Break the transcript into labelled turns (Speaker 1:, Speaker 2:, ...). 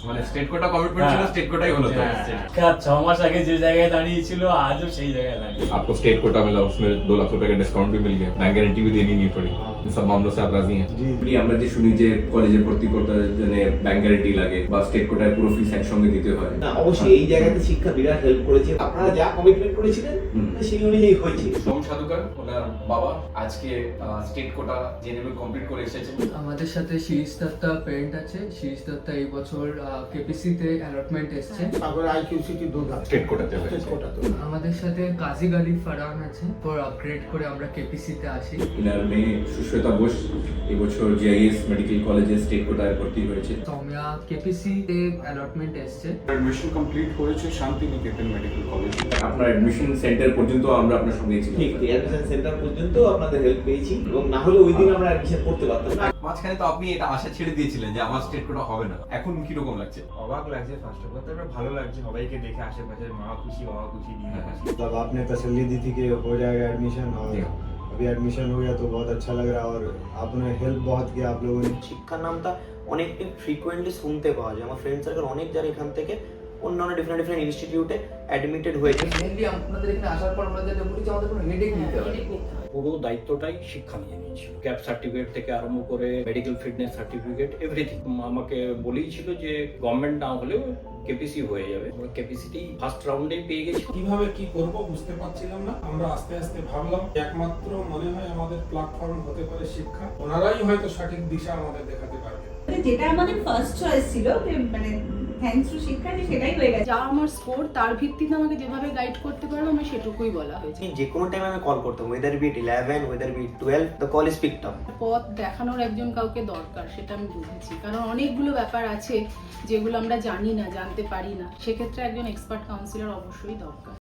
Speaker 1: মানে স্টেট কোটা কমিটমেন্ট ছিল, স্টেট কোটাই হলো তো।
Speaker 2: 6 মাস আগে যে জায়গায় দাঁড়িয়ে ছিল আজও সেই জায়গায় দাঁড়িয়ে।
Speaker 1: आपको स्टेट कोटा मिला, उसमें 2 लाख रुपए का डिस्काउंट भी मिल गया, बैंक गारंटी भी देनी नहीं पड़ी। इन सब मामलों से आप राजी हैं?
Speaker 3: जी।
Speaker 1: আমরা যে শুনি যে কলেজে ভর্তি করতে জন্য ব্যাংক গ্যারান্টি লাগে বা স্টেট কোটায় পুরো ফিস একসঙ্গে দিতে হয়।
Speaker 3: না, অবশ্যই এই জায়গাতে শিক্ষা বিরাট হেল্প করেছে। আপনারা যা কমিটমেন্ট করেছিলেন সেই অনুযায়ী হয়েছে।
Speaker 1: সোম সাধুকার ওনার বাবা আজকে স্টেট কোটা জেনেভে কমপ্লিট করে এসেছেন।
Speaker 4: আমাদের সাথে শিরিষ দত্তা পেরেন্ট আছে। শিরিষ দত্তা এই বছর কেপিসি তে অ্যালটমেন্ট এসছে।
Speaker 5: তারপরে আইকিউসিটি দুটো
Speaker 1: স্টেট কোটাতে
Speaker 5: স্টেট
Speaker 1: হয়েছে।
Speaker 5: কোটাতে।
Speaker 4: আমাদের সাথে কাজী গালি ফারহান আছে। পর আপগ্রেড করে আমরা কেপিসি তে আসি।
Speaker 1: ইনার মেয়ে সুশ্বেতা বোস এবছর জিআইএস মেডিকেল কলেজে স্টেট কোটায় ভর্তি হয়েছে।
Speaker 4: সৌম্যা কেপিসি তে অ্যালটমেন্ট এসছে।
Speaker 6: এডমিশন কমপ্লিট করেছে শান্তিনিকেতন মেডিকেল কলেজ।
Speaker 1: আপনার অ্যাডমিশন সেন্টার পর্যন্ত আমরা আপনার সঙ্গে ছিলাম।
Speaker 3: ঠিক, অ্যাডমিশন সেন্টার পর্যন্ত আপনাদের হেল্প পেয়েছি এবং না হলে ওই দিন আমরা অ্যাডমিশন করতে পারতাম না।
Speaker 1: মাঝখানে তো আপনি এটা আশা ছেড়ে দিয়েছিলেন যে আমার স্টেট কোটা হবে না, এখন কি রকম লাগছে?
Speaker 7: অবাক লাগছে ফার্স্ট অফ অল, তারপরে ভালো লাগছে সবাইকে দেখে, আশেপাশের মা খুশি, বাবা খুশি, দিদি খুশি।
Speaker 5: मतलब आपने तसल्ली दी थी कि हो जाएगा एडमिशन और अभी एडमिशन हो गया तो बहुत अच्छा लग रहा है और आपने हेल्प बहुत किया आप लोगों ने।
Speaker 8: শিক্ষার নামটা অনেকদিন ফ্রিকোয়েন্টলি শুনতে পাওয়া যায়। আমার ফ্রেন্ড সার্কেল অনেক যারা এখান থেকে অন্যান্য ডিফারেন্ট ইনস্টিটিউটে অ্যাডমিটেড হয়েছে।
Speaker 4: মেইনলি আপনাদের এখানে আসার পর আমরা যেটা বলি যে আমাদের কোনো হেডেক নিতে হবে না।
Speaker 9: পুরো দায়িত্বটাই শিক্ষা নিয়ে নিয়েছিল। ক্যাপ সার্টিফিকেট থেকে আরম্ভ করে মেডিকেল ফিটনেস সার্টিফিকেট এভরিথিং আমাকে বলেই ছিল যে গভর্নমেন্ট না হলেও কেপিসি হয়ে যাবে। কেপিসিটি ফার্স্ট রাউন্ডেই পেয়ে গেছি।
Speaker 6: কিভাবে কি করব বুঝতে পারছিলাম না। আমরা আস্তে আস্তে ভাবলাম একমাত্র মনে হয় আমাদের প্ল্যাটফর্ম হতে পারে শিক্ষা। ওনারাই হয়তো সঠিক দিশা আমাদের দেখাতে পারবে।
Speaker 10: যেটা আমাদের ফার্স্ট চয়েস ছিল, মানে থ্যাঙ্কস টু শিক্ষা, যে সেটাই হয়ে গেছে।
Speaker 11: যা আমার স্কোর তার ভিত্তিতে আমাকে যেভাবে গাইড করতে পারবো আমি সেটুকুই বলা হয়েছে।
Speaker 8: যে কোনো টাইমে আমি কল করতাম, weather beat 11 weather beat 12, the call is picked up.
Speaker 11: পথ দেখানোর একজন কাউকে দরকার, সেটা আমি বুঝেছি। কারণ অনেকগুলো ব্যাপার আছে যেগুলো আমরা জানি না, জানতে পারি না। সেক্ষেত্রে একজন এক্সপার্ট কাউন্সিলর অবশ্যই দরকার।